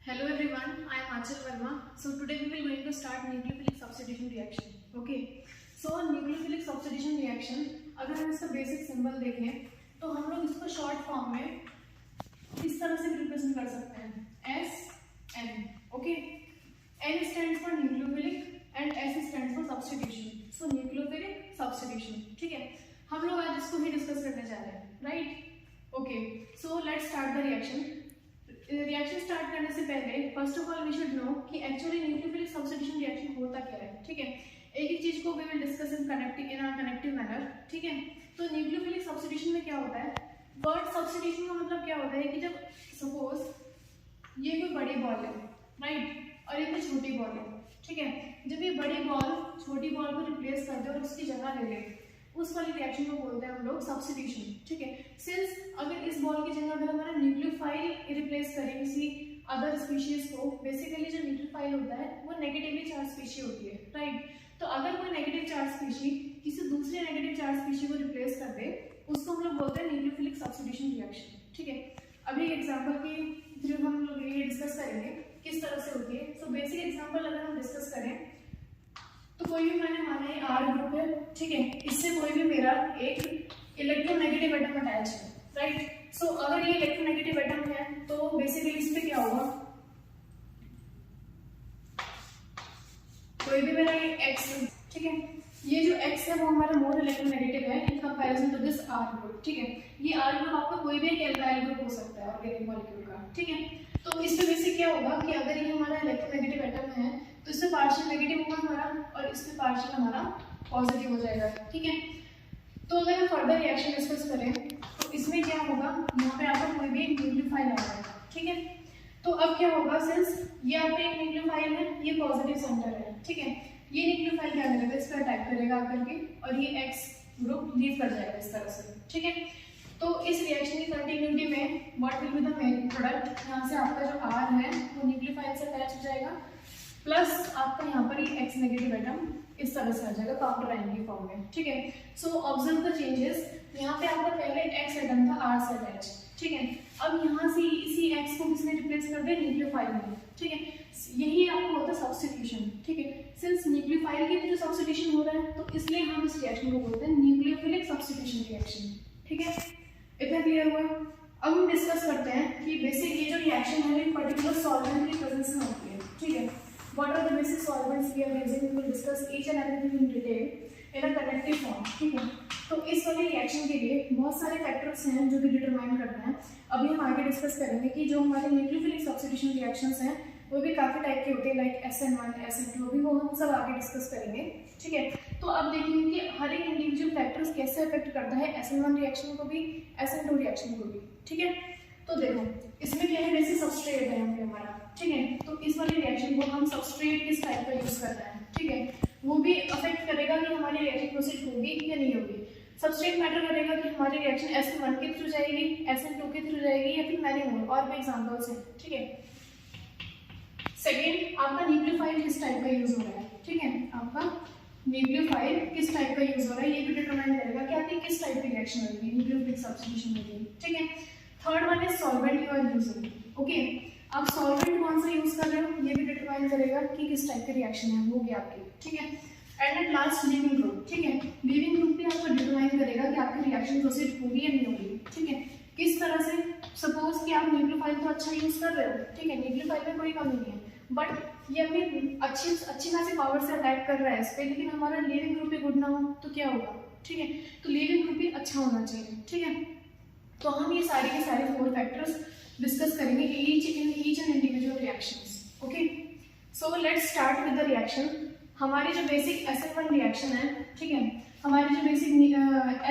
Hello everyone, I am Achal Verma. So today we will going to start nucleophilic substitution reaction. Okay. So nucleophilic substitution reaction, अगर हम इसका basic symbol देखें तो हम लोग इसको शॉर्ट फॉर्म में इस तरह से रिप्रेजेंट कर सकते हैं SN. Okay. N stands for nucleophilic and S stands for substitution. So nucleophilic substitution. ठीक है. हम लोग आज इसको ही डिस्कस करने जा रहे हैं, right? Okay. So let's start the reaction. Reaction start करने से पहले first of all we should know कि एक्चुअली न्यूक्लियोफिलिक सब्स्टिट्यूशन रिएक्शन होता क्या है. ठीक है, एक एक चीज को we will discuss in connective manner. ठीक है, तो न्यूक्लियोफिलिक सब्स्टिट्यूशन में क्या होता है, वर्ड सब्स्टिट्यूशन का मतलब क्या होता है कि जब सपोज ये कोई बड़ी बॉल है, राइट, और ये कोई छोटी बॉल है. ठीक है, जब ये बड़ी बॉल छोटी बॉल को रिप्लेस कर दे और उसकी जगह ले ले, उस वाली रिएक्शन को बोलते हैं हम लोग सब्स्टिट्यूशन. ठीक है, सिंस अगर इस बॉल की जगह अगर हमारा न्यूक्लियोफाइल रिप्लेस करें किसी अदर स्पीशीज को, बेसिकली जो न्यूक्लियोफाइल होता है वो नेगेटिवली चार्ज स्पीशी होती है, राइट. तो अगर कोई नेगेटिव चार्ज स्पीशी किसी दूसरे नेगेटिव चार्ज स्पीशी को रिप्लेस कर दे, उसको हम लोग बोलते हैं न्यूक्लियोफिलिक सब्स्टिट्यूशन रिएक्शन. ठीक है, अभी एग्जांपल की जो हम लोग ये डिस्कस करेंगे किस तरह से होती है. सो बेसिक एग्जांपल अगर हम डिस्कस करें तो कोई भी मैंने माना है R ग्रुप है. ठीक है, इससे कोई भी मेरा एक इलेक्ट्रोनेगेटिव एटम अटैच है, राइट. सो अगर ये इलेक्ट्रोनेगेटिव एटम है तो बेसिकली इस पे क्या होगा, कोई भी मेरा ये X. ठीक है, ये जो X है वो हमारा मोर इलेक्ट्रोनेगेटिव है in comparison to this R group. ठीक है, ये R ग्रुप आपका कोई भी एक एल्काइल ग्रुप हो सकता है ऑर्गेनिक मॉलिक्यूल का. ठीक है, तो इस पे बेसिक क्या होगा कि अगर ये हमारा इलेक्ट्रोनेगेटिव एटम है तो इससे पार्शियल नेगेटिव होगा हमारा और इससे पार्शियल हमारा पॉजिटिव हो जाएगा. ठीक है, तो अगर हम फर्दर रिएक्शन डिस्कस करें तो इसमें क्या होगा, यहाँ पे आपका कोई भी एक न्यूक्लियोफाइल आ रहा है. ठीक है, तो अब क्या होगा, सिंस ये आपका एक न्यूक्लियोफाइल है, ये पॉजिटिव सेंटर है. ठीक है, ये न्यूक्लियोफाइल क्या करेगा, इस पर अटैक करेगा आकर के और ये X ग्रुप लीव कर जाएगा इस तरह से. ठीक है, तो इस रिएक्शन की कंटिन्यूटी में what will be the main product, यहाँ से आपका जो R है वो न्यूक्लियोफाइल से अटैच हो जाएगा, प्लस आपका यहाँ पर ये X नेगेटिव एटम इस तरह से आ जाएगा काउंटर आयन की फॉर्म में. ठीक है, सो ऑब्जर्व द चेंजेस. यहाँ पे आपका पहले X एटम था R से अटैच. ठीक है, अब यहाँ से इसी X को किसने रिप्लेस कर दिया, न्यूक्लियोफाइल में. ठीक है, यही आपको होता है सब्स्टिट्यूशन. ठीक है, सिंस न्यूक्लियोफाइल के जो सब्स्टिट्यूशन हो रहा है तो इसलिए हम इस रिएक्शन को बोलते हैं न्यूक्लियोफिलिक सब्स्टिट्यूशन रिएक्शन. ठीक है, इतना क्लियर हुआ. अब हम डिस्कस करते हैं कि बेसिक ये जो रिएक्शन है एक पर्टिकुलर सॉल्वेंट की प्रेजेंस में होती है. ठीक है, what are the basic solvents we are using, we will discuss each and everything in detail in a connective form. ठीक है, तो इस वाली रिएक्शन के लिए बहुत सारे फैक्टर्स हैं जो कि डिटरमाइन करते हैं. अभी हम आगे डिस्कस करेंगे कि जो हमारे न्यूक्लियोफिलिक सब्स्टिट्यूशन रिएक्शंस हैं वो भी काफी टाइप के होते हैं, लाइक SN1, SN2, भी वो हम सब आगे डिस्कस करेंगे. ठीक है, तो अब देखेंगे कि हर एक इंडिविजुअल फैक्टर्स कैसे अफेक्ट करता है SN1 रिएक्शन को भी, SN2 रिएक्शन को भी. ठीक है, तो देखो इसमें क्या है, बेसिक सबस्ट्रेट है यहाँ पे हमारा. ठीक है, तो इस वाली रिएक्शन को हम सबस्ट्रेट किस टाइप का यूज कर रहे हैं, ठीक है, वो भी अफेक्ट करेगा कि हमारी रिएक्शन प्रोसीड होगी या नहीं होगी. सबस्ट्रेट मैटर करेगा कि हमारी रिएक्शन SN1 के थ्रू जाएगी, SN2 के थ्रू जाएगी या फिर मैनी मोर और भी एग्जांपल्स हैं. ठीक है, सेकेंड आपका न्यूक्लियोफाइल किस टाइप का यूज हो रहा है. ठीक है, आपका न्यूक्लियोफाइल किस टाइप का यूज हो रहा है ये भी डिटरमाइन करेगा कि आपकी किस टाइप की रिएक्शन होगी, न्यूक्लियोफिलिक सब्स्टिट्यूशन होगी. ठीक है, third one is solvent you are using. Okay, आप सॉल्वेंट कौन सा यूज कर रहे हो ये भी डिटरमाइन करेगा कि किस टाइप की रिएक्शन है होगी आपकी. ठीक है, and at last leaving group. ठीक है, लिविंग ग्रुप भी आपको डिटरमाइन करेगा कि आपकी रिएक्शन प्रोसीड होगी या नहीं होगी. ठीक है, किस तरह से, सपोज कि आप न्यूक्लियोफाइल तो अच्छा यूज कर रहे हो. ठीक है, न्यूक्लियोफाइल में कोई कमी नहीं है, बट ये अपनी अच्छी खासी पावर से अटैक कर रहा है इस पे, लेकिन हमारा लिविंग ग्रुप भी गुड ना हो तो क्या होगा. ठीक है, तो लिविंग ग्रुप भी अच्छा होना चाहिए. ठीक है, तो हम ये सारे के सारे 4 फैक्टर्स डिस्कस करेंगे each and individual reactions. Okay, so let's start with the reaction. हमारी जो बेसिक SN1 रिएक्शन है, ठीक है, हमारी जो बेसिक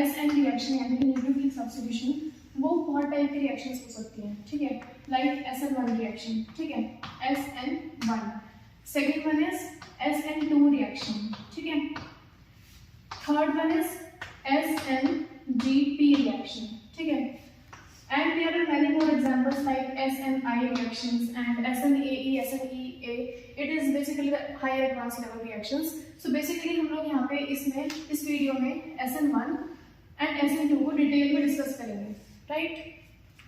SN रिएक्शन है यानी कि न्यूक्लियोफिलिक सब्स्टिट्यूशन, वो बहुत टाइप की रिएक्शंस हो सकती हैं. ठीक है, लाइक SN1 रिएक्शन. ठीक है, SN1. Second one is SN2 reaction. ठीक है, third one is SNGP reaction. ठीक है, and there are many more examples like SNI reactions and SNAE, SNEA. It is basically the higher advanced level reactions. So basically हम लोग यहाँ पे इस video में SN1 and SN2 को detail में डिस्कस करेंगे, right?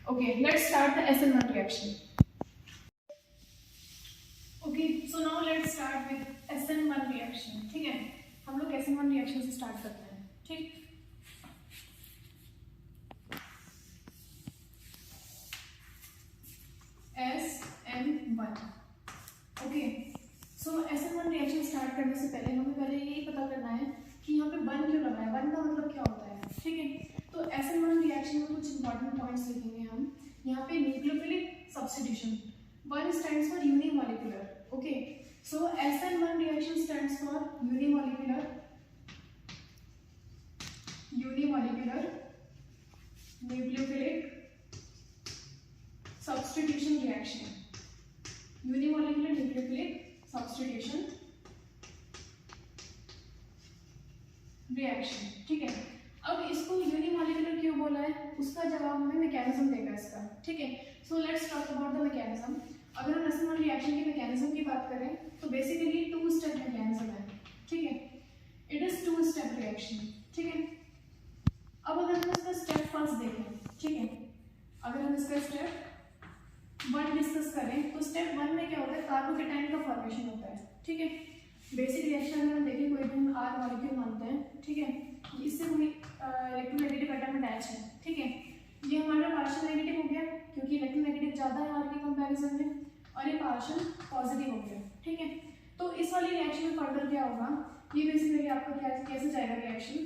Okay, let's start the SN1 reaction. So now let's start with SN1 reaction, ठीक है। हम लोग SN1 रिएक्शन से स्टार्ट करते हैं, ठीक। SN1, okay. सो SN1 रिएक्शन स्टार्ट करने से पहले हमें पहले यही पता करना है कि यहाँ पे वन क्यों लगा है, वन का मतलब क्या होता है, ठीक है। तो SN1 रिएक्शन में कुछ इंपॉर्टेंट पॉइंट्स लिखेंगे हम यहाँ पे। Nucleophilic substitution, one stands for unimolecular, okay. So SN1 reaction stands for unimolecular nucleophilic substitution reaction, unimolecular nucleophilic substitution reaction, ठीक है। अब इसको यूनिमॉलिक्यूलर क्यों बोला है उसका जवाब हमें मैकेनिज्म देगा इसका, ठीक है। So let's talk about the mechanism. अगर हम SN1 रिएक्शन के मैकेनिज्म की बात करें तो बेसिकली टू स्टेप मैकेनिज्म है, ठीक है। It is two step reaction, ठीक है। अब अगर हम इसका स्टेप फर्स्ट देखें, ठीक है, अगर हम इसका स्टेप वन डिस्कस करें तो स्टेप वन में क्या होता है, कार्बोकेटाइन का फॉर्मेशन होता है, ठीक है। बेसिक रिएक्शन में हम देखें कोई भी हम R मॉलिक्यूल मानते हैं, ठीक है, इससे कोई इलेक्ट्रोनेगेटिव एटम अटैच है, ठीक है। ये हमारा पार्शियल नेगेटिव हो गया क्योंकि इलेक्ट्रोनेगेटिव ज्यादा है R के कंपैरिजन में, और ये पार्शियल पॉजिटिव हो गया, ठीक है। तो इस वाली रिएक्शन में फर्दर क्या होगा, ये बेसिकली आपका क्या कैसे जाएगा रिएक्शन,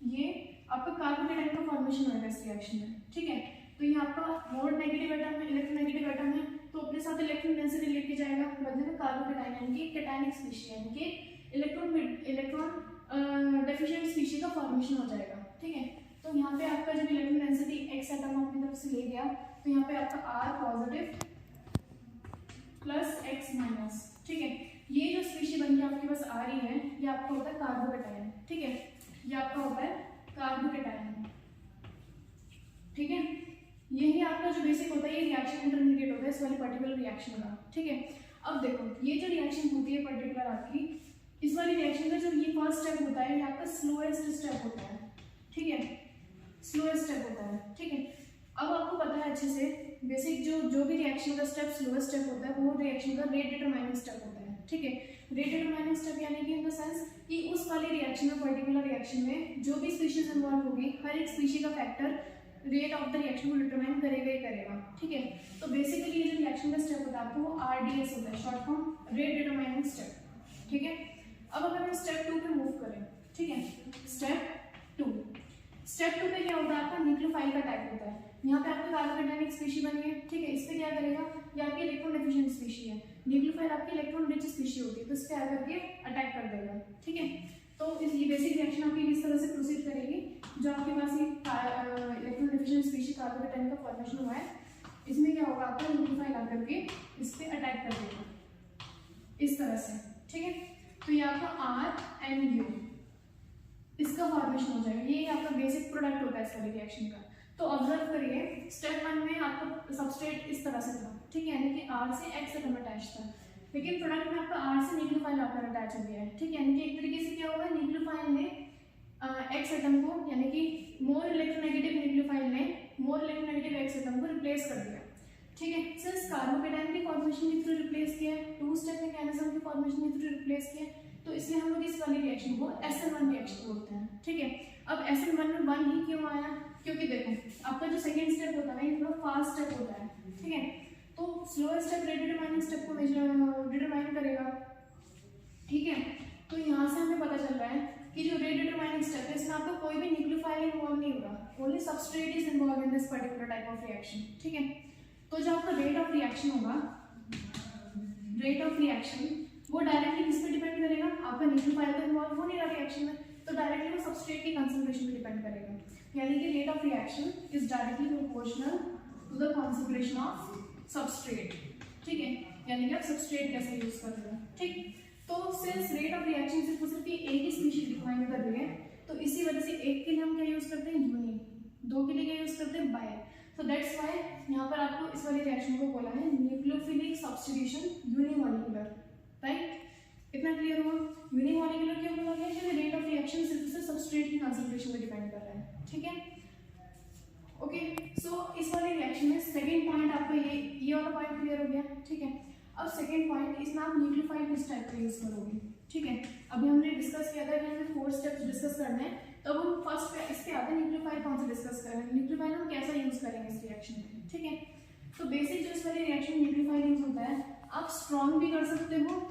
ये आपका कार्बोकेटाइन का फॉर्मेशन होगा इस रिएक्शन में, ठीक है। तो ये आपका मोर नेगेटिव एटम है, इलेक्ट्रोनेगेटिव एटम है, तो अपने साथ इलेक्ट्रॉन डेंसिटी लेके जाएगा, बदले में कार्बोकेटाइन यानी कि कैटायनिक स्पीशीज यानी कि इलेक्ट्रॉन डेफिशिएंट स्पीशीज का फॉर्मेशन हो जाएगा, ठीक है। तो यहाँ पे आपका जब इलेक्ट्रॉन डेंसिटी x एटम अपनी तरफ से ले गया तो यहाँ पे आपका R positive plus x minus, ठीक है। ये जो स्पीशीज बन के आपके पास आ रही है ये आपका होता है कार्बोकेटाइन, ठीक है। ये आपका होता है कार्बोकेटाइन, ठीक है। यही आपका जो बेसिक होता है ये रिएक्शन इंटरमीडिएट होता है इस वाली पर्टिकुलर रिएक्शन का, ठीक है। अब देखो ये जो रिएक्शन होती है पर्टिकुलर आपकी इस वाली रिएक्शन का जो ये फर्स्ट स्टेप होता है ये आपका स्लोएस्ट स्टेप होता है, ठीक है, स्लोएस्ट स्टेप होता है, ठीक है। अब आपको पता है अच्छे से बेसिक जो भी रिएक्शन का स्टेप स्लोएस्ट स्टेप होता है वो रिएक्शन का रेट डिटरमाइनिंग स्टेप होता है, ठीक है। रेट डिटरमाइनिंग स्टेप यानी कि इन द सेंस कि उस वाली रिएक्शन में पर्टिकुलर रिएक्शन में जो भी स्पीशीज इन्वॉल्व होगी हर एक स्पीशीज का factor rate of the reaction को डिटरमाइन करेगा ही करेगा, ठीक है। तो बेसिकली ये जो रिएक्शन का स्टेप होता है आपको वो RDS होता है, short form rate determining step, ठीक है। अब अगर हम स्टेप 2 पे मूव करें, ठीक है, स्टेप 2 पे क्या होता है आपका न्यूक्लियोफाइल का टाइप होता है। यहाँ पे आपकी कार्बोकेटाइनिक स्पीशीज बनी है, ठीक है। इस पे क्या करेगा, ये आपकी इलेक्ट्रॉन डेफिशिएंट स्पीशीज है, न्यूक्लियोफाइल आपकी इलेक्ट्रॉन रिच स्पीशीज होती है, तो इस पे आकर के अटैक कर देगा, ठीक है। तो ये बेसिक रिएक्शन आपकी किस तरह से प्रोसीड करेगी, जो आपके पास ये इलेक्ट्रॉन डेफिशिएंट स्पीशीज कार्बोकेटाइन का फॉर्मेशन हुआ है इसमें क्या होगा आपका न्यूक्लियोफाइल आकर के इस पे अटैक कर देगा इस तरह से, ठीक है। तो ये आपका RNU इसका फॉर्मेशन हो जाएगा, ये आपका बेसिक प्रोडक्ट होता है इस वाली रिएक्शन का। तो ऑब्जर्व करिए स्टेप 1 में आपका सबस्ट्रेट इस तरह से था, ठीक है, यानी कि R से X एटम अटैच था, लेकिन प्रोडक्ट में आपका R से न्यूक्लियोफाइल आकर अटैच हो गया है, ठीक है। यानी कि एक तरीके से क्या होगा न्यूक्लियोफाइल ने X एटम को यानी कि मोर इलेक्ट्रोनेगेटिव न्यूक्लियोफाइल ने मोर इलेक्ट्रोनेगेटिव X एटम को रिप्लेस कर दिया, ठीक है। सिंस कार्बोकेटाइन की फॉर्मेशन के थ्रू रिप्लेस किया, टू स्टेप मैकेनिज्म की फॉर्मेशन के थ्रू रिप्लेस किया, तो इसलिए हम लोग इस वाली रिएक्शन को SN1 रिएक्शन बोलते हैं, ठीक है। अब SN1 में 1 ही क्यों आया, क्योंकि देखो आपका जो सेकंड स्टेप होता है ना ये थोड़ा फास्ट स्टेप होता है, ठीक है। तो slow step rate determining step को डिटरमाइन करेगा, ठीक है। तो यहाँ से हमें पता चल रहा है कि जो रेट डिटरमाइनिंग स्टेप है इसमें आपका कोई भी न्यूक्लियोफाइल इन्वॉल्व नहीं होगा, only substrate is involve in this particular type of reaction, ठीक है। तो जो आपका रेट ऑफ रिएक्शन होगा, रेट ऑफ रिएक्शन वो डायरेक्टली किस पे डिपेंड करेगा, आपका न्यूक्लियोफाइल तो इन्वॉल्व हो नहीं रहा रिएक्शन में, तो डायरेक्टली वो सबस्ट्रेट की कंसंट्रेशन पे डिपेंड करेगा, यानी कि rate of reaction is directly proportional to the concentration of substrate, ठीक है। यानी कि आप सबस्ट्रेट कैसे यूज कर रहे हो, ठीक। तो सिंस रेट ऑफ रिएक्शन सिर्फ एक ही स्पीशीज डिफाइन कर रही है, तो इसी वजह से एक के लिए हम क्या यूज करते हैं यूनि, दो के लिए क्या यूज करते हैं बाय। सो दैट्स व्हाई यहाँ पर आपको इस वाली रिएक्शन को बोला है न्यूक्लियोफिलिक सब्स्टिट्यूशन यूनिमॉलिक्यूलर, राइट। इतना क्लियर हुआ। यूनिमॉलिक्यूलर क्यों बोला गया, क्योंकि रेट ऑफ रिएक्शन सिर्फ सबस्ट्रेट की कंसंट्रेशन पे डिपेंड कर रहा है, ठीक है। ओके, सो इस वाली रिएक्शन में सेकंड पॉइंट आपका ये वाला पॉइंट क्लियर हो गया, ठीक है। अब सेकेंड पॉइंट, इसमें आप न्यूक्लियोफाइल किस टाइप का यूज करोगे, ठीक है। अभी हमने डिस्कस किया था कि हमें 4 स्टेप्स डिस्कस करने हैं, तो अब हम फर्स्ट इस पे आते हैं न्यूक्लियोफाइल कौन सा डिस्कस कर रहे हैं, न्यूक्लियोफाइल हम कैसा यूज करेंगे इस रिएक्शन में, ठीक है। तो बेसिक जो इस वाली रिएक्शन न्यूक्लियोफाइल यूज होता है, आप स्ट्रॉन्ग भी कर सकते हो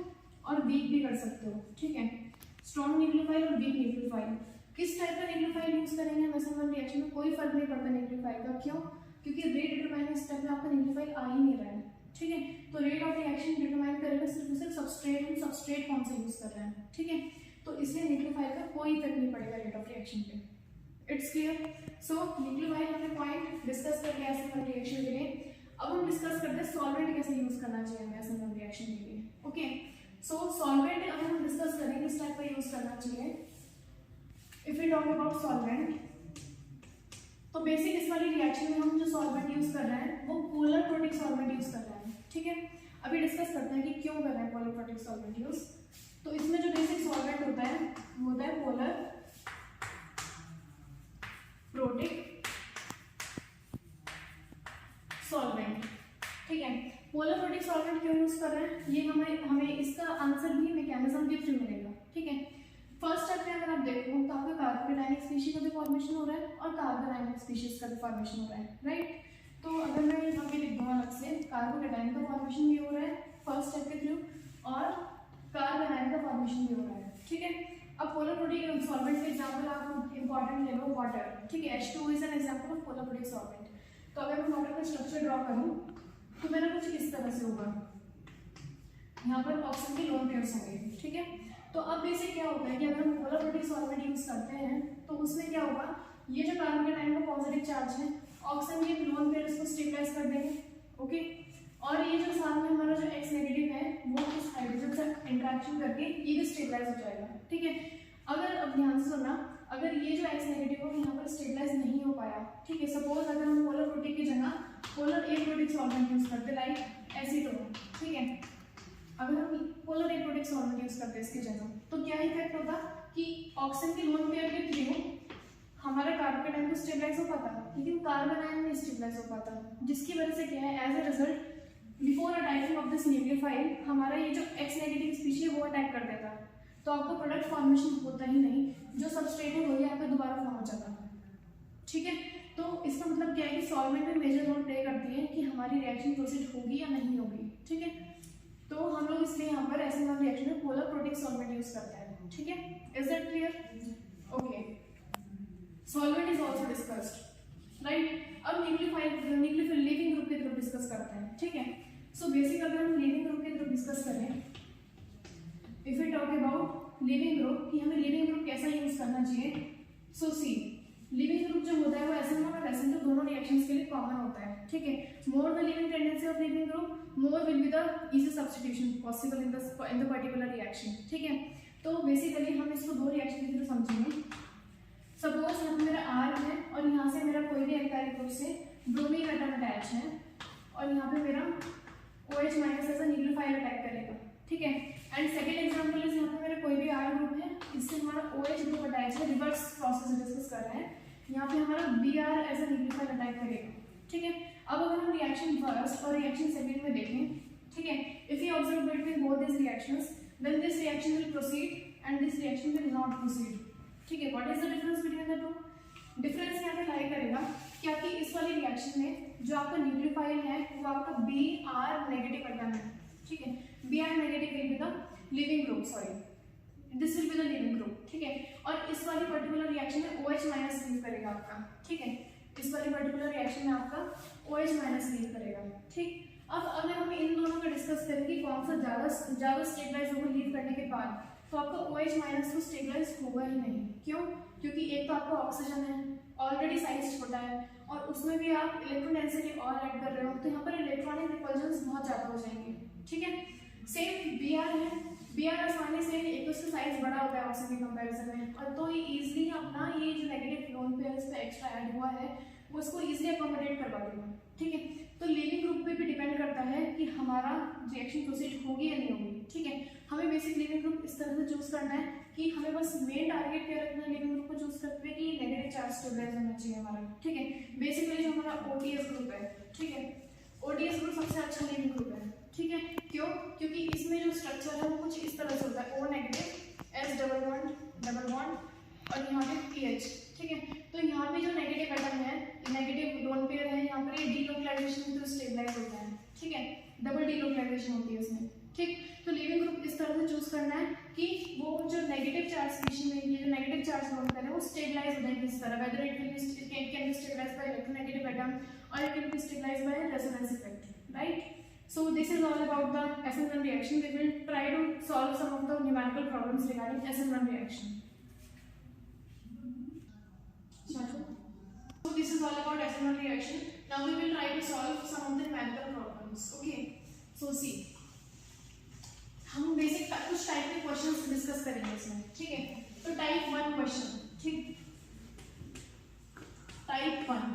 और वीक भी कर सकते हो, ठीक है। स्ट्रॉन्ग न्यूक्लियोफाइल और वीक न्यूक्लियोफाइल, किस टाइप का न्यूक्लियोफाइल यूज करेंगे हम एसएन1 रिएक्शन में, कोई फर्क नहीं पड़ता न्यूक्लियोफाइल का, क्यों, क्योंकि रेट डिटरमाइन स्टेप में आपका न्यूक्लियोफाइल आ ही नहीं रहा है, ठीक है। तो रेट ऑफ रिएक्शन डिटरमाइन करेगा सिर्फ सबस्ट्रेट, हम सबस्ट्रेट कौन सा यूज कर रहे हैं, ठीक है। तो इसलिए न्यूक्लियोफाइल का कोई इफेक्ट नहीं पड़ेगा रेट ऑफ रिएक्शन पे, इट्स क्लियर। सो न्यूक्लियोफाइल हमने पॉइंट डिस्कस कर लिया एसएन1 रिएक्शन के लिए। अब हम डिस्कस करते हैं सॉल्वेंट कैसे यूज करना चाहिए हमें एसएन1 रिएक्शन के लिए, ओके। सो सॉल्वेंट अगर हम डिस्कस करें किस टाइप का यूज करना चाहिए, if we talk about solvent, तो बेसिक इस वाली रिएक्शन में हम जो सॉल्वेंट यूज कर रहे हैं वो पोलर प्रोटिक सॉल्वेंट यूज कर रहे हैं, ठीक है। अभी डिस्कस करते हैं कि क्यों कर रहे हैं पोलर प्रोटिक सॉल्वेंट यूज। तो इसमें जो बेसिक सॉल्वेंट होता है वो होता है पोलर प्रोटिक सॉल्वेंट, ठीक है। पोलर प्रोटिक सॉल्वेंट क्यों यूज कर रहे हैं, ये हमें इसका आंसर भी मैकेनिज्म गिफ्ट मिलेगा, ठीक है। फर्स्ट स्टेप में अगर आप देखो तो आपका कार्बोकेटायनिक स्पीशीज का भी फॉर्मेशन हो रहा है और कार्बोनाइनिक स्पीशीज का भी फॉर्मेशन हो रहा है, राइट। तो अगर मैं यहाँ पे लिख दूँ अलग से, कार्बोकेटायन का फॉर्मेशन भी हो रहा है फर्स्ट स्टेप के थ्रू और कार्बोनाइन का फॉर्मेशन भी हो रहा है, ठीक है। अब पोलर प्रोटिक सॉल्वेंट के एग्जांपल आप इंपॉर्टेंट ले लो वाटर, ठीक है। H2 is an example of polar protic solvent. तो अगर मैं वाटर का स्ट्रक्चर ड्रॉ करूँ तो मेरा कुछ इस तरह से होगा, यहाँ पर ऑक्सीजन के लोन पेयर्स होंगे, ठीक है। तो अब बेसिक क्या होता है कि अगर हम पोलर प्रोटिक सॉल्वेंट यूज करते हैं तो उसमें क्या होगा, ये जो कार्बोकेटायन का पॉजिटिव चार्ज है ऑक्सीजन के लोन पेयर्स को स्टेबलाइज कर देंगे, ओके। और ये जो साथ में हमारा जो X नेगेटिव है वो इस हाइड्रोजन से इंटरेक्शन करके ये भी स्टेबलाइज हो जाएगा, ठीक है। अगर अब ध्यान से सुनना, अगर ये जो X नेगेटिव है यहाँ पर स्टेबलाइज नहीं हो पाया, ठीक है। सपोज अगर हम पोलर प्रोटिक की जगह पोलर ए प्रोटिक सॉल्वेंट यूज करते लाइक एसीटोन, ठीक है। अगर हम पोलर ए प्रोटिक सॉल्वेंट यूज करते इसकी जगह तो क्या इफेक्ट होता कि ऑक्सीजन के लोन पेयर के थ्रू हमारा कार्बोकेटायन तो स्टेबलाइज हो पाता लेकिन कार्बोनाइन नहीं स्टेबलाइज हो पाता, जिसकी वजह से क्या है as a result before attacking of this nucleophile हमारा ये जो X नेगेटिव स्पीशीज वो अटैक कर देता है, तो आपका प्रोडक्ट फॉर्मेशन होता ही नहीं, जो सबस्ट्रेट है वही आपका दोबारा फॉर्म हो जाता है, ठीक है। तो इसका मतलब क्या है कि सॉल्वेंट में मेजर रोल प्ले करती है कि हमारी रिएक्शन प्रोसीड होगी या नहीं होगी, ठीक है। तो हम लोग इसलिए यहाँ पर एसएन1 रिएक्शन में पोलर प्रोटिक सॉल्वेंट यूज करते हैं, ठीक है। Is that clear, okay. Solvent is also discussed, right. अब न्यूक्लियोफाइल लिविंग ग्रुप की तरफ डिस्कस करते हैं, ठीक है। सो बेसिक अगर हम लिविंग ग्रुप की तरफ डिस्कस करें, if we talk about leaving group कि हमें लिविंग ग्रुप कैसा यूज करना चाहिए, सो सी लिविंग ग्रुप जो होता है वो एसएन1 और एसएन2 दोनों रिएक्शंस के लिए कॉमन होता है, ठीक है। More the living tendency of leaving group more will be the easy substitution possible in the particular reaction, ठीक है। तो बेसिकली हम इसको दो रिएक्शन की तरह समझेंगे। सपोज यहाँ पे मेरा R है और यहाँ से मेरा कोई भी एल्काइल ग्रुप से ब्रोमीन एटम अटैच है और यहाँ पे मेरा OH माइनस ऐसा न्यूक्लियोफाइल अटैक करेगा, ठीक है। एंड सेकेंड एग्जांपल इज यहाँ पे मेरा कोई भी R ग्रुप है, इससे हमारा OH ग्रुप अटैच है, रिवर्स प्रोसेस डिस्कस कर रहे हैं, यहाँ पे हमारा Br ऐसा न्यूक्लियोफाइल अटैक करेगा, ठीक है। अब अगर हम रिएक्शन फर्स्ट और रिएक्शन सेकेंड में देखें, ठीक है, if you observe between both this reactions then this reaction will proceed and this reaction will not proceed, ठीक है। What is the difference between the two, difference यहाँ पे लाई करेगा कि आपकी इस वाली रिएक्शन में जो आपका न्यूक्लियोफाइल है वो आपका Br नेगेटिव एटम है, ठीक है। Br negative will be the leaving group, sorry this will be the leaving group, ठीक है। और इस वाली पर्टिकुलर रिएक्शन में OH माइनस लीव करेगा आपका, ठीक है। इस वाली पर्टिकुलर रिएक्शन में आपका OH माइनस लीव करेगा, ठीक। अब अगर हम इन दोनों का डिस्कस करें कि कौन सा ज्यादा स्टेबलाइज होगा लीव करने के बाद, तो आपका OH माइनस तो स्टेबलाइज होगा ही नहीं, क्यों, क्योंकि एक तो आपका ऑक्सीजन है ऑलरेडी साइज छोटा है और उसमें भी आप इलेक्ट्रॉन डेंसिटी और ऐड कर रहे हो तो यहाँ पर इलेक्ट्रॉनिक रिपल्जन्स बहुत ज्यादा हो जाएंगे, ठीक है। सेम Br है, Br आसानी से एक तो उसका साइज बड़ा होता है ऑक्सीजन के कंपैरिजन में और तो ये इजीली अपना ये जो नेगेटिव लोन पेयर इस पे एक्स्ट्रा ऐड हुआ है वो इसको इजीली अकोमोडेट करवा देगा, ठीक है। तो लिविंग ग्रुप पे भी डिपेंड करता है कि हमारा रिएक्शन प्रोसीड होगी या नहीं होगी, ठीक है। हमें बेसिक लिविंग ग्रुप इस तरह से चूज करना है कि हमें बस मेन टारगेट क्या रखना है लिविंग ग्रुप को चूज करते हुए कि नेगेटिव चार्ज स्टेबलाइज होना चाहिए हमारा, ठीक है। बेसिकली जो हमारा OTS ग्रुप है, ठीक है, OTS ग्रुप सबसे अच्छा लिविंग ग्रुप है, ठीक है। क्यों? क्योंकि इसमें जो स्ट्रक्चर है वो कुछ इस तरह से होता है, O negative, S double bond और यहाँ पे PH, ठीक है। तो यहाँ पे जो नेगेटिव एटम है, नेगेटिव लोन पेयर है, यहाँ पर ये डीलोकलाइजेशन तो स्टेबलाइज होता है, ठीक है, डबल डीलोकलाइजेशन होती है इसमें, ठीक। तो लीविंग ग्रुप इस तरह से चूज करना है कि वो जो नेगेटिव चार्ज स्पीशीज में ये जो नेगेटिव चार्ज लोन पेयर है वो स्टेबलाइज हो जाए इस तरह, whether it can be stabilised by electronegative atom और it can be stabilised by resonance effect, right. So this is all about the SN1 reaction. We will try to solve some of the numerical problems regarding SN1 reaction. So this is all about SN1 reaction. Now we will try to solve some of the numerical problems. Okay. So see, हम basic कुछ type के questions discuss करेंगे इसमें, ठीक है। तो type 1 question, ठीक, type 1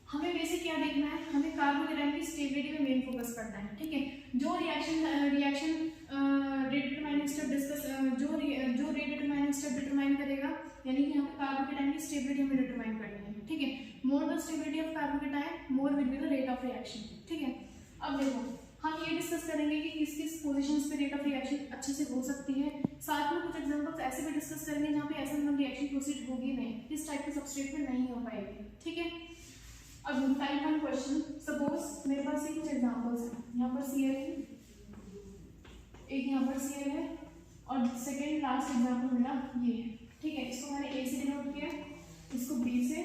हमें बेसिक क्या देखना है, हमें कार्बोकेटाइन की स्टेबिलिटी पे मेन फोकस करना है, ठीक है। जो reaction rate determining step discuss जो रेट डिटरमाइनिंग स्टेप डिटरमाइन करेगा, यानी कि यहाँ पे कार्बोकेटाइन की स्टेबिलिटी हमें डिटरमाइन करनी है, ठीक है। More the stability of carbocation more will be the rate of reaction, ठीक है। अब देखो हम ये डिस्कस करेंगे कि किस किस पोजीशंस पे रेट ऑफ रिएक्शन अच्छे से हो सकती है, साथ में कुछ एग्जांपल्स ऐसे भी डिस्कस करेंगे जहाँ पे SN1 रिएक्शन प्रोसीड होगी नहीं, किस टाइप के सबस्ट्रेट पे नहीं हो पाएगी, ठीक है। अब टाइप 1 क्वेश्चन, सपोज मेरे पास ये कुछ एग्जांपल्स हैं, यहाँ पर Cl है, एक यहाँ पर Cl है और सेकेंड लास्ट एग्जांपल मेरा ये है, ठीक है। इसको मैंने A से डिनोट किया, इसको B से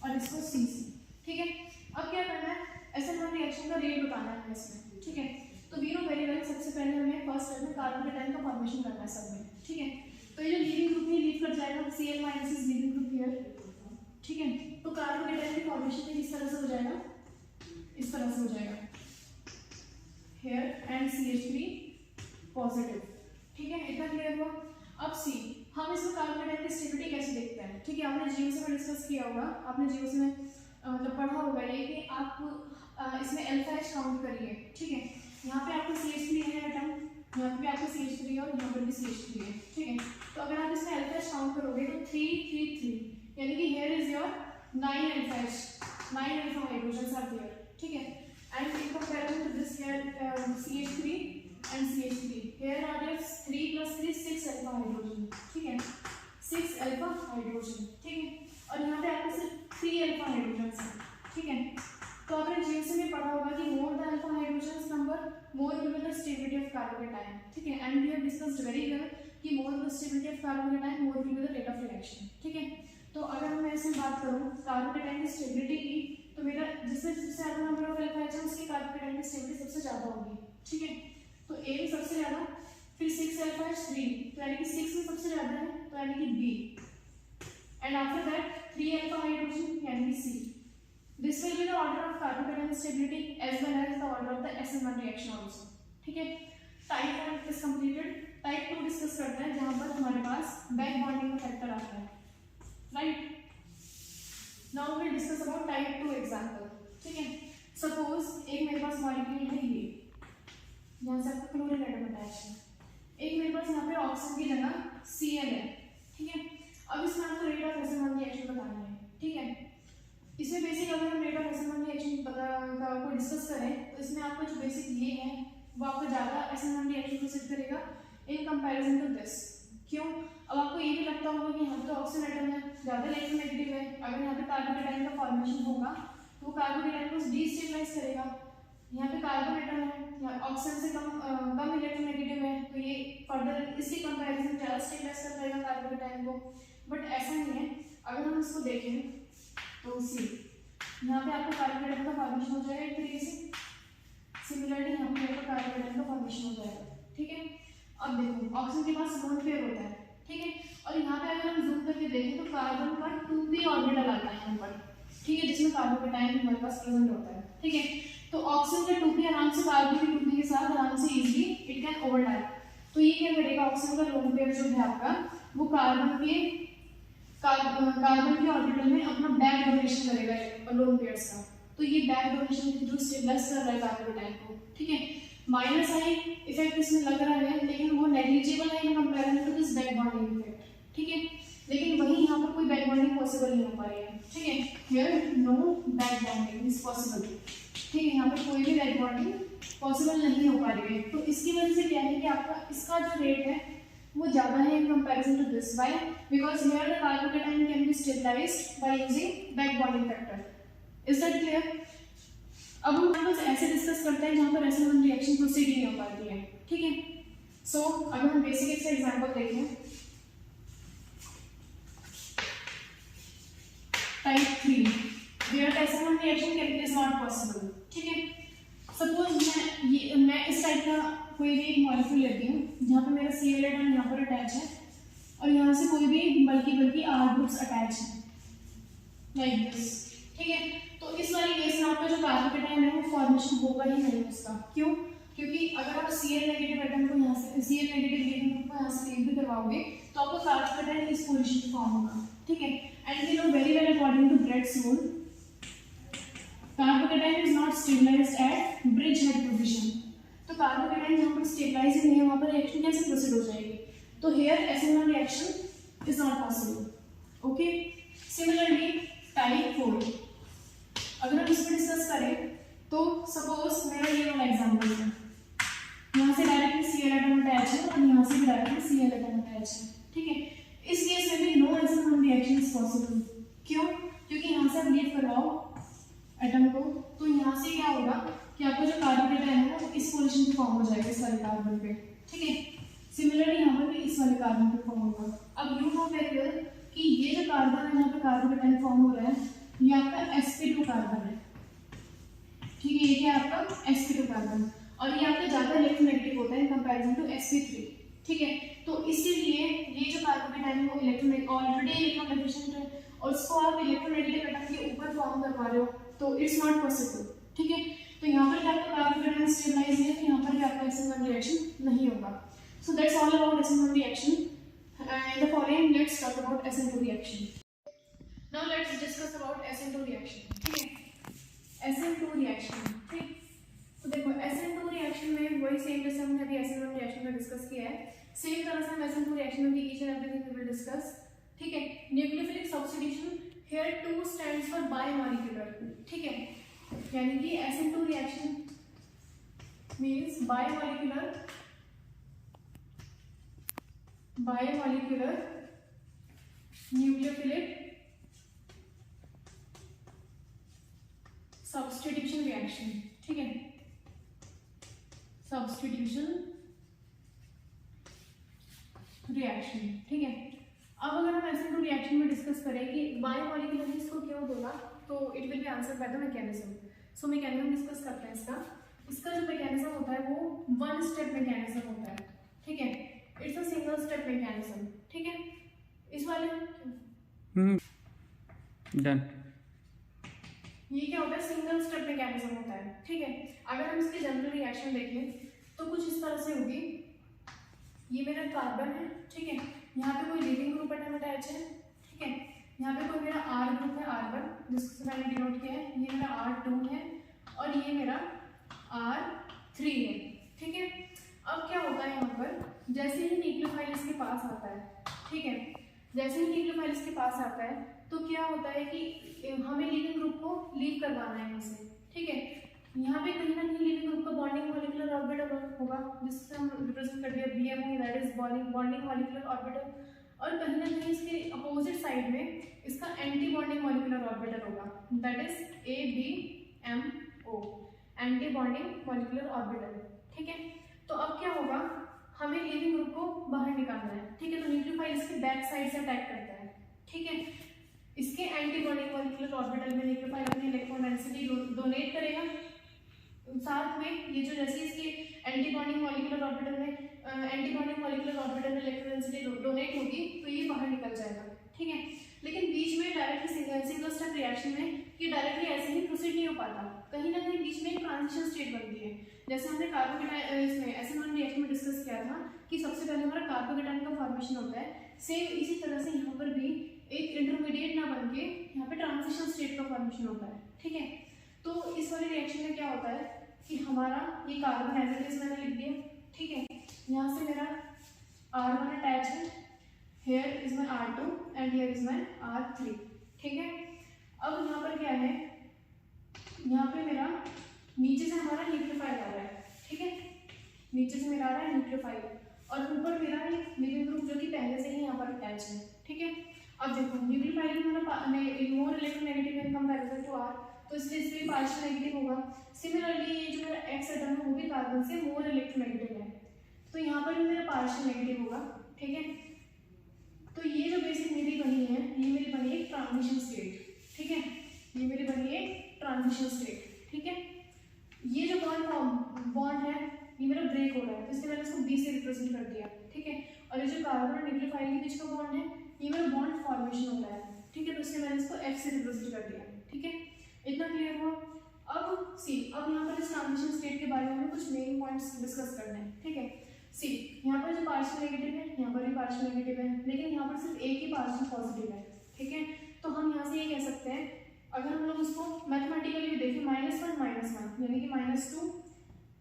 और इसको C से, ठीक है। अब क्या करना है, SN1 रिएक्शन का रेट बताना है इसमें, ठीक है। तो वी नो वेरी वेल, सबसे पहले हमें फर्स्ट स्टेप में कार्बोकेटाइन का फॉर्मेशन करना है सब में, ठीक है। तो ये जो लीविंग ग्रुप है लीव कर जाएगा, Cl- is leaving group here, ठीक है। तो कार्बोकेटाइन की फॉर्मेशन इस तरह से हो जाएगा, इस तरह से हो जाएगा, हेयर एंड CH3 पॉजिटिव, ठीक है। इतना क्लियर हुआ। अब सी, हम इसमें कार्बोकेटाइन की स्टेबिलिटी कैसे देखते हैं, ठीक है। आपने जीओसी में डिस्कस किया होगा, आपने जीओसी में मतलब पढ़ा होगा ये कि आप इसमें अल्फा एच काउंट करिए, ठीक है। यहाँ पे आपको CH3 है एटम, यहाँ पे आपको CH3 और यहाँ पर भी CH3 है, ठीक है। तो अगर आप इसमें अल्फा एच काउंट करोगे तो 3 3 3, यानी कि here is your 9 alpha H, 9 alpha hydrogens are there, ठीक है। And in comparison to this here CH3 and CH3, here are there 3 plus 3 6 alpha hydrogen, ठीक है, 6 alpha hydrogen, ठीक है। और यहाँ पे आपके सिर्फ 3 alpha hydrogens हैं, ठीक है। तो आपने जीओसी में पढ़ा होगा कि more the alpha hydrogens number more will be the stability of carbocation, ठीक है। And we have discussed very well कि more the stability of carbocation more will be the rate of reaction, ठीक है। तो अगर मैं इसमें बात करूँ कार्बोकेटाइन की स्टेबिलिटी की, तो मेरा जिससे सबसे ज्यादा नंबर ऑफ अल्फा एच है उसकी कार्बोकेटाइन की स्टेबिलिटी सबसे ज्यादा होगी, ठीक है। तो A में सबसे ज्यादा, फिर 6 अल्फा एच 3, तो यानी कि 6 में सबसे ज्यादा है, तो यानी कि B, and after that 3 alpha hydrogen यानी कि C। This will be the order of carbocation stability as well as the order of the SN1 reaction also, ठीक है। Type 1 is completed. Type 2 discuss करते हैं जहां पर हमारे पास बैक बॉन्डिंग का फैक्टर आता है, right. Now we discuss about type 2 example, ठीक है। सपोज एक मेरे पास मॉलिक्यूल है ये, यहाँ से आपको क्लोरीन एटम अटैच है, एक मेरे पास यहाँ पे ऑक्सीजन की जगह Cl है, ठीक है। अब इसमें आपको रेट ऑफ SN1 रिएक्शन बतानी है, ठीक है। इसमें बेसिक अगर हम रेट ऑफ SN1 रिएक्शन को डिस्कस करें तो इसमें आपका जो बेसिक ये है वो आपको ज़्यादा SN1 रिएक्शन प्रोसीड करेगा इन कंपैरिजन टू दिस। क्यों? अब आपको ये भी लगता होगा कि यहाँ पे तो ऑक्सीजन एटम है, ज़्यादा इलेक्ट्रोनेगेटिव है, अगर यहाँ पे कार्बोकेटाइन का फॉर्मेशन होगा तो कार्बोकेटाइन को डीस्टेबलाइज करेगा। यहाँ पे कार्बन एटम है, ऑक्सीजन से कम इलेक्ट्रोनेगेटिव है, तो ये फर्दर इसके कंपैरिजन ज़्यादा स्टेबलाइज कर पाएगा कार्बोकेटाइन को। बट ऐसा नहीं है, अगर हम इसको देखें तो सी यहाँ पे आपको कार्बोकेटाइन का फॉर्मेशन हो जाएगा एक तरीके से, सिमिलरली यहाँ पे आपको कार्बोकेटाइन का फॉर्मेशन हो जाएगा, ठीक है। अब देखो ऑक्सीजन के पास लोन पेयर होता है, ठीक है, और यहाँ पे अगर हम जूम करके देखें तो कार्बन का 2p ऑर्बिटल आता है यहाँ पर, ठीक है, जिसमें कार्बोकेटाइन हमारे पास प्रेजेंट होता है, ठीक है। तो ऑक्सीजन का 2p आराम से कार्बन के 2p के साथ आराम से इजीली इट कैन ओवरलैप। तो ये क्या करेगा, ऑक्सीजन का लोन पेयर जो है आपका वो कार्बन के ऑर्बिटल में अपना बैक डोनेशन करेगा लोन पेयर्स का। तो ये बैक डोनेशन जो स्टेबलाइज कर रहा है कार्बोकेटाइन को, ठीक है। माइनस आई इफेक्ट इसमें लग रहा है लेकिन वो नेग्लिजिबल है in comparison to this back bonding effect, ठीक है। लेकिन वही यहाँ पर कोई बैक बॉन्डिंग पॉसिबल नहीं हो पा रही है, ठीक है। Here no back bonding is possible, ठीक है, यहाँ पर कोई भी बैक बॉन्डिंग पॉसिबल नहीं हो पा रही है। तो इसकी वजह से क्या है कि आपका इसका जो रेट है वो ज़्यादा है in comparison to this. Why? Because here the carbocation can be stabilised by using back bonding factor. Is that clear? अब हम बस ऐसे डिस्कस करते हैं जहाँ पर SN1 रिएक्शन प्रोसीड नहीं हो पाती है। ठीक है, सो अगर हम बेसिक इसका एग्जांपल देखें, type 3 where SN1 reaction is not possible. ठीक है, सपोज मैं इस टाइप का कोई भी एक मॉलिक्यूल लेती हूँ जहाँ पे मेरा Cl एटम यहाँ पर अटैच है और यहाँ से कोई भी बल्कि R ग्रुप्स अटैच है लाइक दिस। ठीक है, तो इस वाली केस में आपका जो कार्बोकेटाइन है वो फॉर्मेशन होगा ही नहीं उसका। क्यों? क्योंकि अगर आप Cl नेगेटिव एटम को यहाँ से Cl नेगेटिव लीविंग ग्रुप को यहाँ से लीव भी करवाओगे तो आपको कार्बोकेटाइन इस पोजीशन पे फॉर्म होगा। ठीक है, and we know very well according to Bredt's rule, carbocation is not stabilised at bridge head position. तो कार्बोकेटाइन जहाँ पर स्टेबलाइज नहीं है वहाँ पर रिएक्शन कैसे प्रोसीड हो जाएगी? तो here SN1 reaction is not possible. Okay, similarly type 4 अगर हम इस पर डिस्कस करें तो सपोज मेरा ये वाला एग्जांपल है, यहाँ से डायरेक्टली Cl एटम अटैच है और यहाँ से भी डायरेक्टली Cl एटम अटैच है। ठीक है, इस केस में भी no SN1 reaction is possible. क्यों? क्योंकि यहाँ से आप लीव करवाओ एटम को तो यहाँ से क्या होगा कि आपका जो कार्बोकेटाइन है वो इस पोजीशन पे फॉर्म हो जाएगा, इस वाले कार्बन पे। ठीक है, सिमिलरली यहाँ पर भी इस वाले कार्बन पे फॉर्म होगा। अब यू नो वेरी वेल कि ये जो कार्बन है जहाँ पे कार्बोकेटाइन फॉर्म हो रहा है ये आपका sp2 कार्बन है। ठीक है, ये क्या है आपका sp2 कार्बन और ये आपका ज्यादा इलेक्ट्रोनेगेटिव होता है इन कंपैरिजन टू sp3। ठीक है, तो इसीलिए ये जो कार्बोकेटाइन है वो ऑलरेडी इलेक्ट्रोनेगेटिव है और उसको आप इलेक्ट्रोनेगेटिव एटम के ऊपर फॉर्म करवा रहे हो तो इट्स नॉट पॉसिबल। ठीक है, तो यहाँ पर आपका कार्बोकेटाइन स्टेबलाइज है तो यहाँ पर भी आपका SN1 रिएक्शन नहीं होगा। So that's all about SN1 reaction. In the following, let's talk about SN2 reaction. Now let's discuss about SN2 reaction. ठीक है, SN2 reaction। ठीक, तो देखो SN2 रिएक्शन में वही सेम जैसे हमने अभी SN1 रिएक्शन में डिस्कस किया है, सेम तरह से हम SN2 रिएक्शन में भी each and everything we will discuss. ठीक है, nucleophilic substitution, here 2 stands for biomolecular. ठीक है, यानी कि SN2 reaction means biomolecular nucleophilic substitution reaction. ठीक है, सब्स्टिट्यूशन रिएक्शन। ठीक है, अब अगर हम SN2 रिएक्शन में डिस्कस करें कि बायोमोलिक्यूलर इसको क्यों बोला तो it will be answer by the mechanism. So mechanism discuss करते हैं इसका जो मैकेनिज्म होता है वो 1 स्टेप मैकेनिज्म होता है। ठीक है, it's a single step mechanism. ठीक है, इस वाले डन। ये क्या होता है? सिंगल स्टेप मैकेनिज्म होता है। ठीक है, अगर हम इसके जनरल रिएक्शन देखें तो कुछ इस तरह से होगी। ये मेरा कार्बन है। ठीक है, यहाँ पे कोई लीविंग ग्रुप एटम अटैच है। ठीक है, यहाँ पे कोई मेरा R ग्रुप है R1 जिसको मैंने डिनोट किया है, ये मेरा R2 है और ये मेरा R3 है। ठीक है, अब क्या होता है यहाँ पर जैसे ही न्यूक्लियोफाइल इसके पास आता है, ठीक है, जैसे ही न्यूक्लियोफाइल इसके पास आता है तो क्या होता है कि हमें लीविंग ग्रुप को लीव करवाना है यहाँ से। ठीक है, यहाँ पे कहीं ना कहीं लीविंग ग्रुप का बॉन्डिंग मॉलिक्यूलर ऑर्बिटल होगा जिससे हम रिप्रेजेंट कर दिया BMO, that is bonding molecular orbital, और कहीं ना कहीं इसके अपोजिट साइड में इसका एंटी बॉन्डिंग मॉलिक्यूलर ऑर्बिटल होगा, that is ABMO, anti bonding molecular orbital. ठीक है, तो अब क्या होगा, हमें लीविंग ग्रुप को बाहर निकालना है। ठीक है, तो न्यूक्लियोफाइल इसके बैक साइड से अटैक करता है। ठीक है, इसके एंटी बॉन्डिंग मॉलिक्यूलर ऑर्बिटल में न्यूक्लियोफाइल अपनी इलेक्ट्रॉन डेंसिटी डोनेट करेगा, साथ में ये जो जैसे इसके एंटी बॉन्डिंग मॉलिक्यूलर ऑर्बिटल में इलेक्ट्रॉन डेंसिटी डोनेट होगी तो ये बाहर निकल जाएगा। ठीक है, लेकिन बीच में डायरेक्टली सिंगल स्टेप रिएक्शन में ये डायरेक्टली ऐसे ही प्रोसीड नहीं हो पाता, कहीं ना कहीं बीच में एक ट्रांजिशन स्टेट बनती है। जैसे हमने कार्बोकेटाइन इसमें SN1 रिएक्शन में डिस्कस किया था कि सबसे पहले हमारा कार्बोकेटाइन का फॉर्मेशन होता है, सेम इसी तरह से यहाँ पर भी एक इंटरमीडिएट ना बन के यहाँ पे ट्रांजिशन स्टेट का फॉर्मेशन होता है। ठीक है, तो इस वाले रिएक्शन में क्या होता है कि हमारा ये कार्बन एज इट इज मैंने लिख दिया। ठीक है, यहाँ से मेरा R1 अटैच है, here is my R2 and here is my R3। ठीक है, अब यहाँ पर क्या है, यहाँ पे मेरा नीचे से हमारा न्यूक्लियोफाइल आ रहा है। ठीक है, नीचे से मेरा आ रहा है न्यूक्लियोफाइल और ऊपर मेरा है लिविंग ग्रुप जो कि पहले से ही यहाँ पर अटैच है। ठीक है, अब देखो न्यूक्लियोफाइल में more electronegative in comparison to R, तो इसलिए इसलिए पार्शियल नेगेटिव होगा। सिमिलरली ये जो मेरा एक्स एटम है वो भी कार्बन से मोर इलेक्ट्रोनेगेटिव है, तो यहाँ पर भी मेरा पार्शियल नेगेटिव होगा। ठीक है, तो ये जो बेसिक मेरी बनी है ये मेरी बनी है ट्रांजिशन स्टेट। ठीक है, ये मेरी बनी है ट्रांजिशन स्टेट। ठीक है, ये जो बॉन्ड है ये मेरा ब्रेक हो रहा है, तो इसलिए मैंने इसको बी से रिप्रेजेंट कर दिया। ठीक है, और ये जो कार्बन और न्यूक्लियोफाइल के बीच का बॉन्ड है ये मेरा बॉन्ड फॉर्मेशन हो रहा है। ठीक है, तो इसलिए मैंने इसको एफ से रिप्रेजेंट कर दिया। ठीक है, इतना क्लियर हुआ। अब सी, अब यहाँ पर इस ट्रांजिशन स्टेट के बारे में कुछ मेन पॉइंट्स डिस्कस करने हैं। ठीक है, सी यहाँ पर जो पार्शियल नेगेटिव है यहाँ पर भी पार्शियल नेगेटिव है, लेकिन यहाँ पर सिर्फ एक ही पार्शियल पॉजिटिव है। ठीक है, तो हम यहाँ से ये कह सकते हैं, अगर हम लोग इसको मैथमेटिकली भी देखें -1 यानी कि -2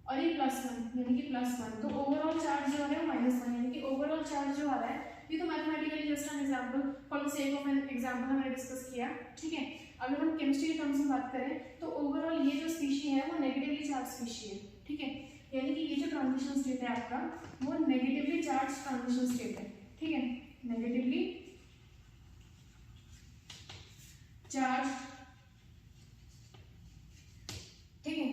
और ये +1 यानी कि +1, तो ओवरऑल चार्ज जो आ रहा है -1 यानी कि ओवरऑल चार्ज जो आ रहा है ये तो mathematically just an example for the sake of an example हमने डिस्कस किया। ठीक है, अगर हम केमिस्ट्री के टर्म्स में बात करें तो ओवरऑल ये जो स्पीशी है वो नेगेटिवली चार्ज स्पीशी है। ठीक है, यानी कि ये जो ट्रांजिशन स्टेट है आपका वो नेगेटिवली चार्ज ट्रांजिशन स्टेट है। ठीक है, नेगेटिवली चार्ज। ठीक है,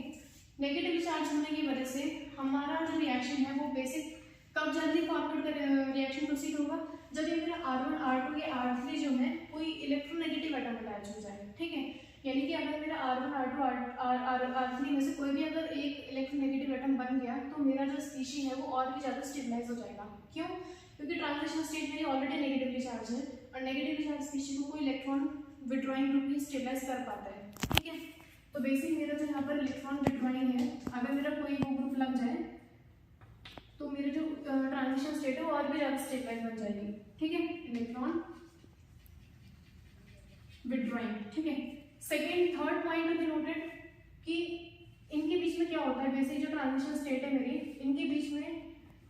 नेगेटिवली चार्ज होने की वजह से हमारा जो रिएक्शन है वो बेसिक कब जल्दी फॉरवर्ड कर रिएक्शन प्रोसीड होगा, जब ये मेरा R1 R2 या R3 जो है कोई इलेक्ट्रोनेगेटिव एटम अटैच हो जाए। ठीक है, यानी कि अगर मेरा R1 R2 R3 में से कोई भी अगर एक इलेक्ट्रोनेगेटिव एटम बन गया तो मेरा जो स्पीशी है वो और भी ज़्यादा स्टेबलाइज हो जाएगा। क्यों? क्योंकि ट्रांजिशन स्टेट में ऑलरेडी नेगेटिवली चार्ज है और नेगेटिवली चार्ज स्पीशी को कोई इलेक्ट्रॉन विड्रॉइंग ग्रुप ही स्टेबलाइज कर पाता है। ठीक है, तो बेसिक मेरा जो यहाँ पर इलेक्ट्रॉन विड्रॉइंग है, अगर मेरा कोई वो ग्रुप लग जाए तो मेरे जो ट्रांजिशन स्टेट है वो और भी ज़्यादा स्टेबलाइज बन जाएगी। ठीक है, इलेक्ट्रॉन विड्रॉइंग। ठीक है, second third point to be noted कि इनके बीच में क्या होता है, बेसिक जो ट्रांजिशन स्टेट है मेरी, इनके बीच में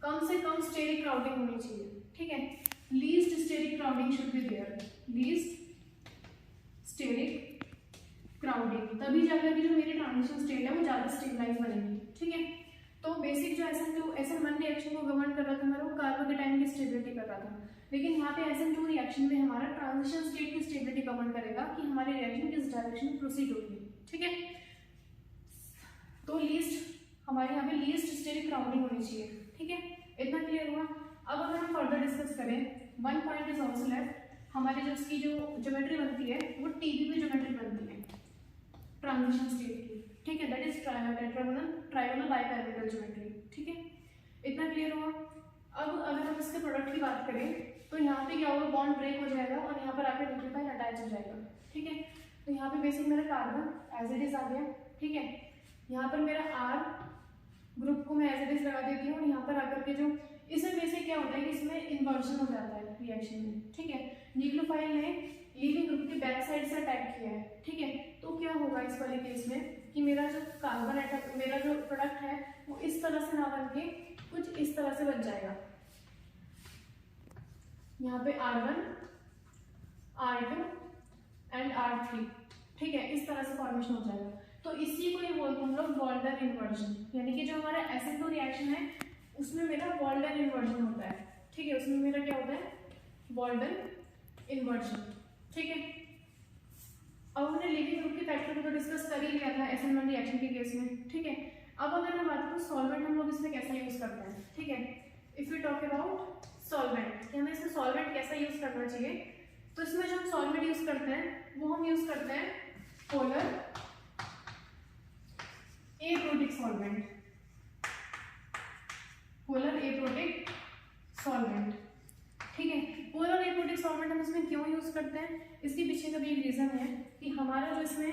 कम से कम स्टेरिक क्राउडिंग होनी चाहिए। ठीक है, least steric crowding should be there, least steric crowding, तभी जाकर के जो मेरी ट्रांजिशन स्टेट है वो ज़्यादा स्टेबलाइज बनेगी। ठीक है, तो बेसिक जो SN1 रिएक्शन को गवर्न कर रहा था मेरा वो कार्बोकेटाइन की स्टेबिलिटी कर रहा था, लेकिन यहाँ पे SN2 रिएक्शन में हमारा ट्रांजिशन स्टेट की स्टेबिलिटी गवर्न करेगा कि हमारी रिएक्शन किस डायरेक्शन में प्रोसीड होगी। ठीक है, तो लीस्ट हमारे यहाँ पे लीस्ट स्टेरिक क्राउडिंग होनी चाहिए। ठीक है, इतना क्लियर हुआ। अब अगर हम फर्दर डिस्कस करें, one point is also left, हमारी जो इसकी जो ज्योमेट्री बनती है वो TPP ज्योमेट्री बनती है ट्रांजिशन स्टेट की। ठीक है, दैट इज ट्रायगोनल बाइपैरामीटर ज्योमेट्री। ठीक है, इतना क्लियर हुआ। अब अगर हम इसके प्रोडक्ट की बात करें तो यहाँ पे क्या होगा, बॉन्ड ब्रेक हो जाएगा और यहाँ पर आकर न्यूक्लियोफाइल अटैच हो जाएगा। ठीक है, तो यहाँ पे बेसिक मेरा कार्बन एज इट इज आ गया। ठीक है, यहाँ पर मेरा R ग्रुप को मैं एज इट इज लगा देती हूँ और यहाँ पर आकर के जो इसमें बेसिक क्या होता है कि इसमें इन्वर्जन हो जाता है रिएक्शन में। ठीक है, न्यूक्लियोफाइल ने लीविंग ग्रुप के बैक साइड से अटैक किया है। ठीक है, तो क्या होगा इस वाले केस में कि मेरा जो कार्बन एटम, मेरा जो प्रोडक्ट है वो इस तरह से ना बन के कुछ इस तरह से बन जाएगा। यहाँ पे R1 R2 एंड R3। ठीक है, इस तरह से फॉर्मेशन हो जाएगा। तो इसी को ये बोलते हैं हम लोग वॉल्डर इन्वर्जन, यानी कि जो हमारा SN2 रिएक्शन है उसमें मेरा वॉल्डर इन्वर्जन होता है। ठीक है, उसमें मेरा क्या होता है, वॉल्डर इन्वर्जन। ठीक है, अब हमने लिविंग ग्रुप के फैक्टर को तो डिस्कस कर ही लिया था SN1 रिएक्शन के केस में। ठीक है, अब अगर मैं बात करूँ सॉल्वेंट हम लोग इसमें कैसा यूज करते हैं। ठीक है, if you talk about solvent कि हमें इसमें सॉल्वेंट कैसा यूज करना चाहिए, तो इसमें जो हम सॉल्वेंट यूज करते हैं वो हम यूज करते हैं polar aprotic solvent, polar aprotic solvent. ठीक है, पोलर एप्रोटिक सॉल्वेंट हम इसमें क्यों यूज करते हैं, इसके पीछे का भी एक रीजन है कि हमारा जो इसमें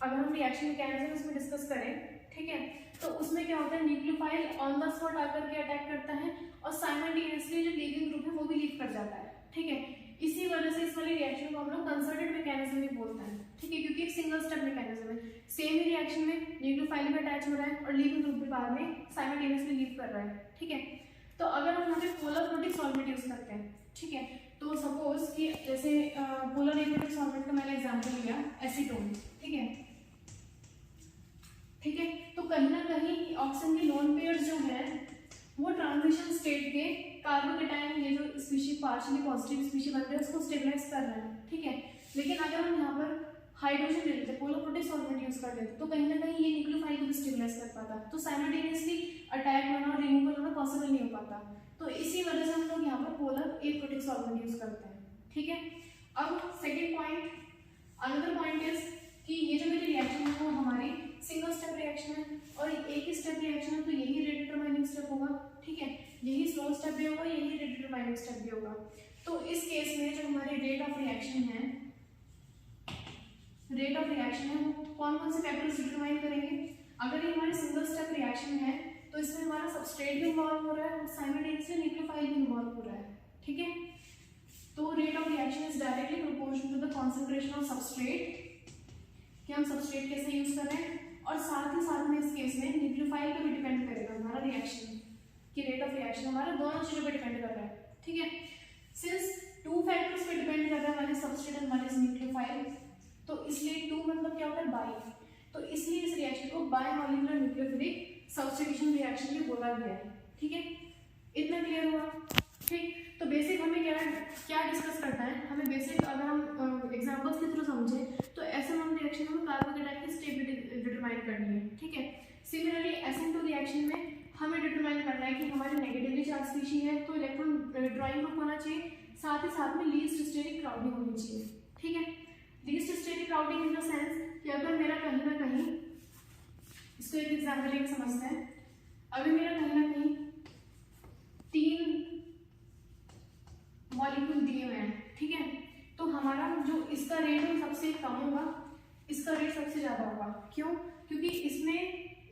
अगर हम रिएक्शन मैकेनिज्म इसमें डिस्कस करें, ठीक है, तो उसमें क्या होता है, न्यूक्लियोफाइल ऑन द स्पॉट आकर के अटैक करता है और साइमल्टेनियसली जो लीविंग ग्रुप है वो भी लीव कर जाता है। ठीक है, इसी वजह से इस वाली रिएक्शन को हम लोग कंसर्टेड मैकेनिज्म भी बोलते हैं। ठीक है, क्योंकि एक सिंगल स्टेप मैकेनिज्म है, सेम ही रिएक्शन में न्यूक्लियोफाइल भी अटैच हो रहा है और लीविंग ग्रुप भी बाद में साइमल्टेनियसली लीव कर रहा है। ठीक है, तो अगर हम यहाँ पे पोलर एप्रोटिक सॉल्वेंट यूज करते हैं, ठीक है, तो सपोज कि जैसे पोलर एप्रोटिक सॉल्वेंट का मैंने एग्जांपल लिया एसीटोन। ठीक है, ठीक है। तो कहीं ना कहीं ऑक्सीजन के लोन पेयर्स जो है वो ट्रांजिशन स्टेट के कार्बोकेटायन, ये जो स्पीशीज पार्शियली पॉजिटिव स्पीशीज बन रहे हैं उसको स्टेबलाइज कर रहे हैं, ठीक है। लेकिन अगर हम यहाँ पर हाइड्रोजन ले लेते, पोलर प्रोटेक सॉल्वेंट यूज कर लेते, तो कहीं ना कहीं ये न्यूक्लियोफाइल को भी स्टेबलाइज कर पाता, तो साइमल्टेनियसली अटैक होना और रिमूवल होना पॉसिबल नहीं हो पाता। तो इसी वजह से हम लोग यहाँ पर पोलर ए प्रोटेक सॉल्वेंट यूज करते हैं, ठीक है। अब second point, another point is कि ये जो मेरी रिएक्शन है वो हमारी सिंगल स्टेप रिएक्शन है, और एक ही स्टेप रिएक्शन है, तो यही रेट डिटरमाइनिंग स्टेप होगा, ठीक है। यही स्लो स्टेप भी होगा, यही रेट डिटरमाइनिंग स्टेप भी होगा। तो इस केस में जो हमारी रेट ऑफ रिएक्शन है, रेट ऑफ रिएक्शन है वो कौन कौन से फैक्टर्स डिटरमाइन करेंगे। अगर ये हमारी सिंगल स्टेप रिएक्शन है तो इसमें हमारा सबस्ट्रेट भी इन्वॉल्व हो रहा है और साइमल्टेनियसली न्यूक्लियोफाइल भी इन्वॉल्व हो रहा है, ठीक है। तो rate of reaction is directly proportional to the concentration of substrate, कि हम सबस्ट्रेट कैसे यूज कर रहे हैं, और साथ ही साथ में इस केस में न्यूक्लियोफाइल पे भी डिपेंड करेगा हमारा रिएक्शन, कि रेट ऑफ रिएक्शन हमारा दोनों चीजों पे डिपेंड कर रहा है, ठीक है। सिंस टू फैक्टर्स पे डिपेंड कर रहा है, हमारे सबस्ट्रेट और हमारे न्यूक्लियोफाइल, तो इसलिए टू मतलब क्या होता है, बाई, तो इसलिए इस रिएक्शन को bye molecular nucleophilic substitution reaction भी बोला गया है, ठीक है। इतना क्लियर हुआ, ठीक। तो बेसिक हमें क्या डिस्कस करना है, हमें बेसिक अगर हम एग्जांपल्स के थ्रू समझे तो SN1 रिएक्शन में कार्बोकेटायन की स्टेबिलिटी डिटरमाइन करनी है, ठीक है। सिमिलरली SN2 रिएक्शन में हमें डिटरमाइन करना है कि हमारी नेगेटिवली चार्ज स्पीशीज है तो इलेक्ट्रॉन ड्रॉइंग ग्रुप होना चाहिए, साथ ही साथ में लीस्ट स्टेरिक क्राउडिंग होनी चाहिए, ठीक है। Least steric crowding in the sense कि अगर मेरा कहीं ना कहीं, इसको एक एग्जांपल लेके समझते हैं, अगर मेरा कहीं ना कहीं 3 मॉलिक्यूल दिए हुए हैं, ठीक है, तो हमारा जो इसका रेट है सबसे कम होगा, इसका रेट सबसे ज्यादा होगा। क्यों? क्योंकि इसमें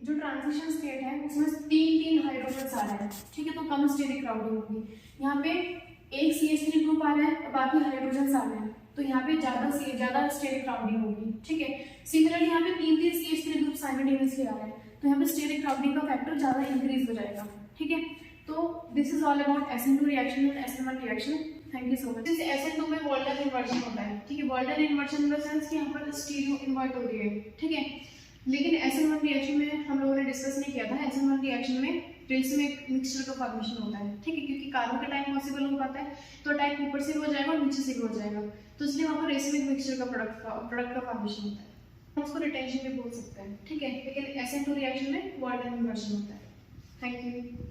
जो ट्रांजिशन स्टेट है उसमें 3 हाइड्रोजन आ रहे हैं, ठीक है, तो कम स्टेरिक क्राउडिंग होगी। यहाँ पे एक CH3 ग्रुप आ रहा है और बाकी हाइड्रोजन आ रहे हैं, तो यहाँ पे ज्यादा स्टेरिक क्राउडिंग होगी, ठीक है। सिमिलरली यहाँ पे 3 CH3 ग्रुप साइमल्टेनियसली आ रहे हैं, तो यहाँ पे स्टेरिक क्राउडिंग का फैक्टर ज्यादा इंक्रीज हो जाएगा, ठीक है। तो this is all about SN2 reaction and SN1 reaction. Thank you so much. SN2 में वॉल्टन इन्वर्जन होता है, ठीक है। वॉल्टन इन्वर्जन इन द सेंस कि यहाँ पर स्टीरियो इन्वर्ट हो रही है, ठीक है। लेकिन SN1 रिएक्शन में हम लोगों ने डिस्कस नहीं किया था, SN1 रिएक्शन में रेसिमिक मिक्सचर का फॉर्मेशन होता है, ठीक है, क्योंकि कार्बोकेटायन पॉसिबल हो पाता है तो अटैक ऊपर से भी हो जाएगा और नीचे से भी हो जाएगा, तो इसलिए वहाँ पर रेसिमिक मिक्सचर का प्रोडक्ट का फॉर्मेशन होता है, हम उसको रिटेंशन भी बोल सकते हैं, ठीक है। लेकिन SN2 रिएक्शन में वॉल्टन इन्वर्जन होता है। Thank you.